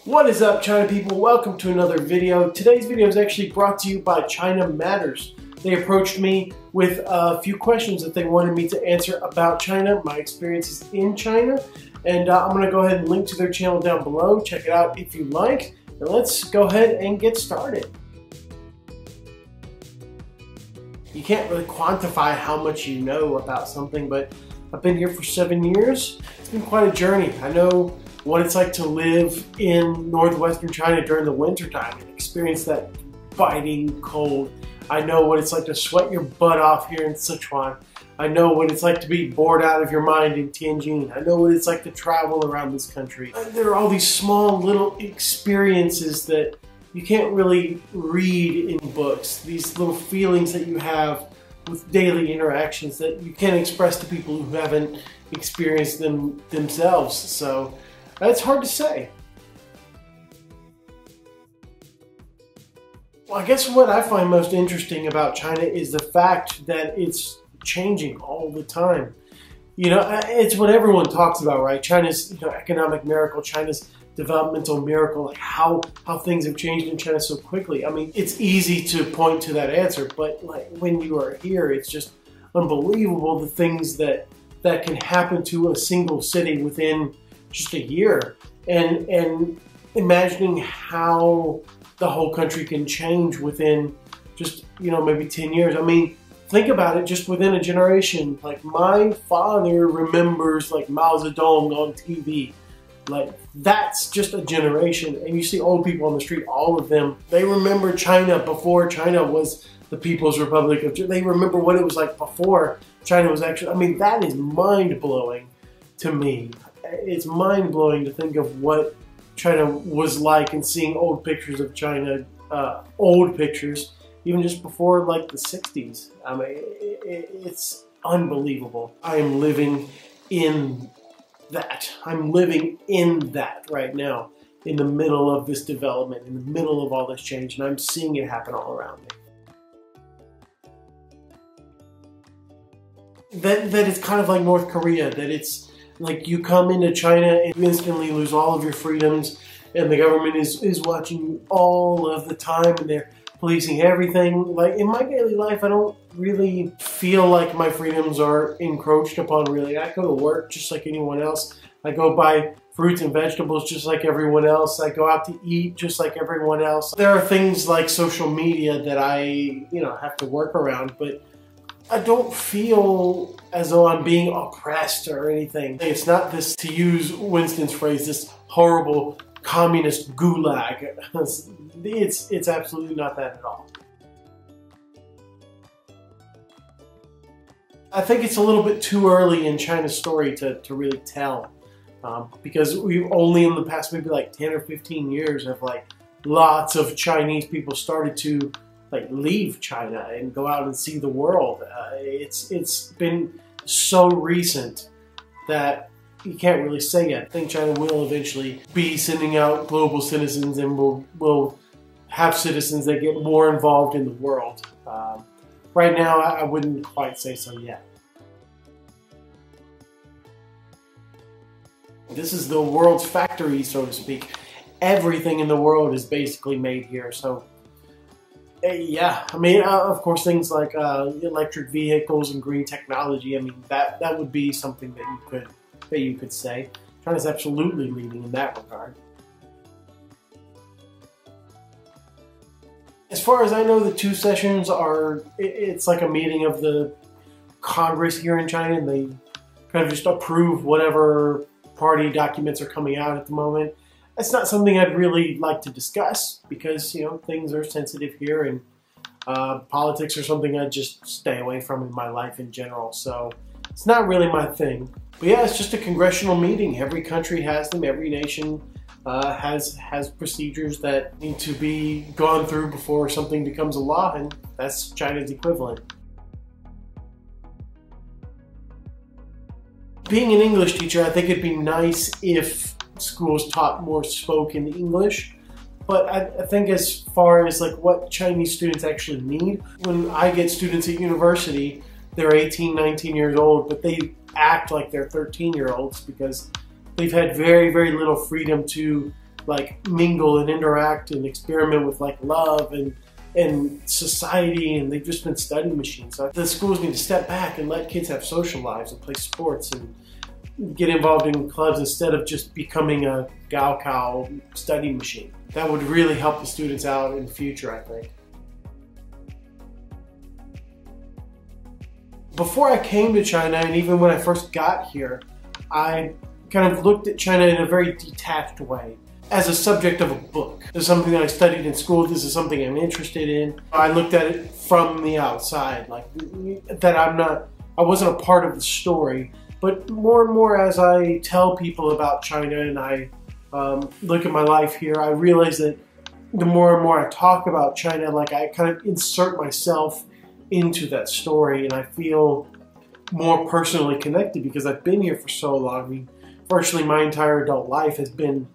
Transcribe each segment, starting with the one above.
What is up, China people? Welcome to another video. Today's video is actually brought to you by China Matters. They approached me with a few questions that they wanted me to answer about China, my experiences in China, and I'm going to go ahead and link to their channel down below. Check it out if you like, and let's go ahead and get started. You can't really quantify how much you know about something, but I've been here for 7 years. It's been quite a journey. I know what it's like to live in northwestern China during the winter time and experience that biting cold. I know what it's like to sweat your butt off here in Sichuan. I know what it's like to be bored out of your mind in Tianjin. I know what it's like to travel around this country. There are all these small little experiences that you can't really read in books. These little feelings that you have with daily interactions that you can't express to people who haven't experienced them themselves. So that's hard to say. Well, I guess what I find most interesting about China is the fact that it's changing all the time. You know, it's what everyone talks about, right? China's economic miracle, China's developmental miracle, like how things have changed in China so quickly. I mean, it's easy to point to that answer, but like when you are here, it's just unbelievable the things that can happen to a single city within just a year, and imagining how the whole country can change within just, maybe 10 years. I mean, think about it, just within a generation. Like, my father remembers like Mao Zedong on TV. Like, that's just a generation. And you see old people on the street, all of them, they remember China before China was the People's Republic of China. They remember what it was like before China was actually, I mean, that is mind-blowing to me. It's mind-blowing to think of what China was like and seeing old pictures of China, old pictures, even just before like the 60s. I mean, it's unbelievable. I am living in that. I'm living in that right now, in the middle of this development, in the middle of all this change, and I'm seeing it happen all around me. That it's kind of like North Korea, that it's like you come into China and you instantly lose all of your freedoms, and the government is watching you all of the time, and they're policing everything. Like, in my daily life, I don't really feel like my freedoms are encroached upon, really. I go to work just like anyone else. I go buy fruits and vegetables just like everyone else. I go out to eat just like everyone else. There are things like social media that I, have to work around, but I don't feel as though I'm being oppressed or anything. It's not this, to use Winston's phrase, this horrible communist gulag. It's absolutely not that at all. I think it's a little bit too early in China's story to really tell, because we've only in the past maybe like 10 or 15 years have like lots of Chinese people started to like leave China and go out and see the world. It's been so recent that you can't really say yet. I think China will eventually be sending out global citizens, and will have citizens that get more involved in the world. Right now, I wouldn't quite say so yet. This is the world's factory, so to speak. Everything in the world is basically made here. So yeah, I mean, of course, things like electric vehicles and green technology. I mean, that would be something that you could say. China's absolutely leading in that regard. As far as I know, the two sessions are, it's like a meeting of the Congress here in China, and they kind of just approve whatever party documents are coming out at the moment. It's not something I'd really like to discuss because, things are sensitive here, and politics are something I just stay away from in my life in general. So it's not really my thing. But yeah, it's just a congressional meeting. Every country has them. Every nation has procedures that need to be gone through before something becomes a law, and that's China's equivalent. Being an English teacher, I think it'd be nice if schools taught more spoken English, but I think as far as like what Chinese students actually need, when I get students at university, they're 18, 19 years old, but they act like they're 13-year-olds because they've had very, very little freedom to like mingle and interact and experiment with like love and society, and they've just been study machines. So the schools need to step back and let kids have social lives and play sports and get involved in clubs instead of just becoming a Gao study machine. That would really help the students out in the future, I think. Before I came to China, and even when I first got here, I kind of looked at China in a very detached way, as a subject of a book. This is something that I studied in school. This is something I'm interested in. I looked at it from the outside, like that I wasn't a part of the story. But more and more as I tell people about China and I look at my life here, I realize that the more and more I talk about China, like I kind of insert myself into that story, and I feel more personally connected because I've been here for so long. I mean, virtually my entire adult life has been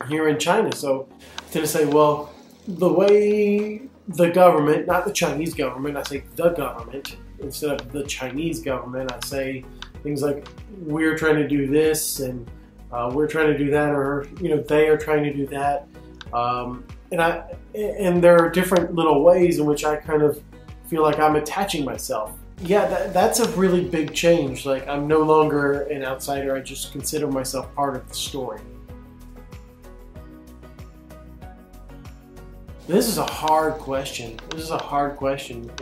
here in China. So I tend to say, well, the way the government, not the Chinese government, I say the government instead of the Chinese government. I say things like, we're trying to do this, and we're trying to do that, or they are trying to do that. And there are different little ways in which I kind of feel like I'm attaching myself. Yeah, that's a really big change. Like, I'm no longer an outsider. I just consider myself part of the story. This is a hard question.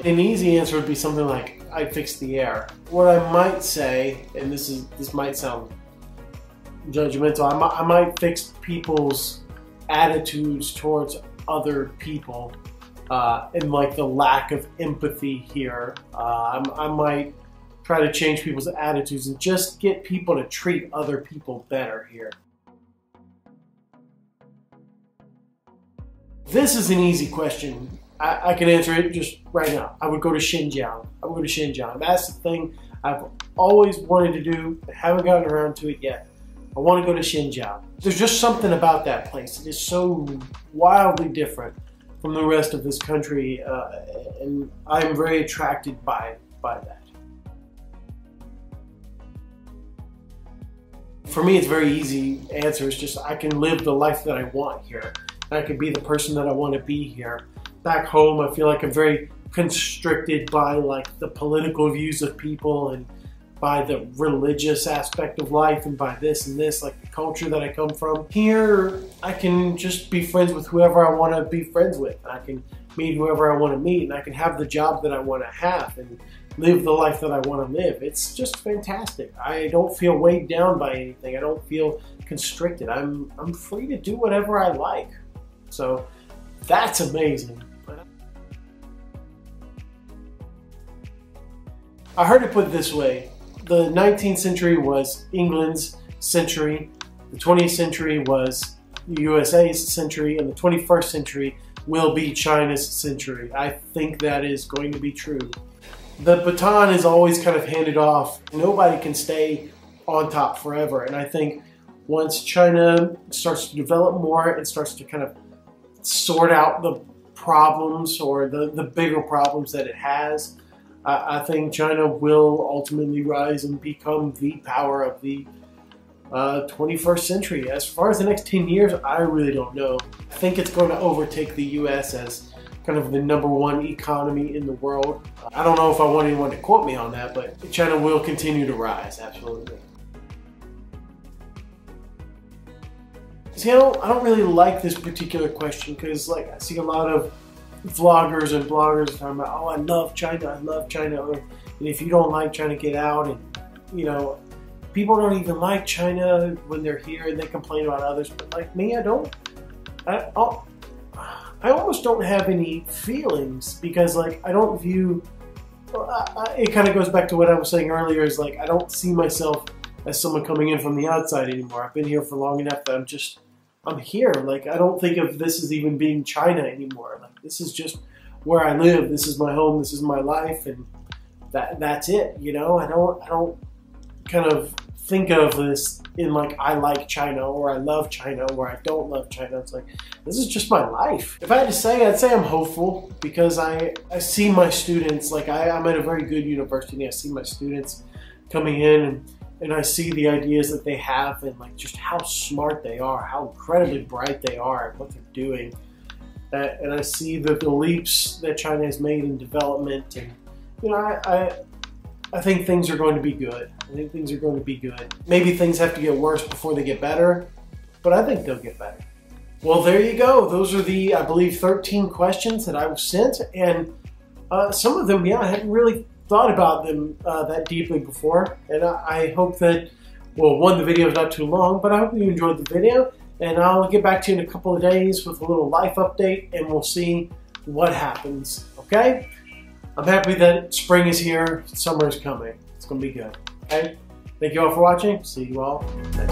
An easy answer would be something like, I fixed the air. What I might say, and this might sound judgmental, I might fix people's attitudes towards other people, and like the lack of empathy here. I might try to change people's attitudes and just get people to treat other people better here. This is an easy question. I can answer it just right now. I would go to Xinjiang. That's the thing I've always wanted to do, but haven't gotten around to it yet. I want to go to Xinjiang. There's just something about that place. It is so wildly different from the rest of this country, and I'm very attracted by that. For me, it's a very easy answer. It's just I can live the life that I want here. I can be the person that I want to be here. Back home, I feel like I'm very constricted by like the political views of people and by the religious aspect of life and by this and this, like the culture that I come from. Here, I can just be friends with whoever I want to be friends with. I can meet whoever I want to meet, and I can have the job that I want to have and live the life that I want to live. It's just fantastic. I don't feel weighed down by anything. I don't feel constricted. I'm free to do whatever I like. So that's amazing. I heard it put this way: the 19th century was England's century, the 20th century was the USA's century, and the 21st century will be China's century. I think that is going to be true. The baton is always kind of handed off. Nobody can stay on top forever, and I think once China starts to develop more and starts to kind of sort out the problems or the bigger problems that it has, I think China will ultimately rise and become the power of the 21st century. As far as the next 10 years, I really don't know. I think it's going to overtake the US as kind of the #1 economy in the world. I don't know if I want anyone to quote me on that, but China will continue to rise, absolutely. See, I don't really like this particular question because, like, I see a lot of vloggers and bloggers talking about, oh, I love China, and if you don't like China, get out. And, people don't even like China when they're here and they complain about others. But like me, I almost don't have any feelings because, like, I don't view, it kind of goes back to what I was saying earlier, is like, I don't see myself as someone coming in from the outside anymore. I've been here for long enough that I'm here. Like, I don't think of this as even being China anymore. Like, this is just where I live. This is my home. This is my life, and that's it. I don't kind of think of this in like, I like China or I love China or I don't love China. It's like, this is just my life. If I had to say, I'd say I'm hopeful because I see my students, like I'm at a very good university. I see my students coming in and I see the ideas that they have and like just how smart they are, how incredibly bright they are at what they're doing. And I see the leaps that China has made in development, and you know, I think things are going to be good. I think things are going to be good. Maybe things have to get worse before they get better, but I think they'll get better. Well, there you go. Those are the, I believe, 13 questions that I was sent, and some of them, yeah, I hadn't really thought about them that deeply before, and I hope that, well, one, the video is not too long, but I hope you enjoyed the video. And I'll get back to you in a couple of days with a little life update, and we'll see what happens, okay? I'm happy that spring is here, summer is coming. It's gonna be good, okay? Thank you all for watching. See you all next time.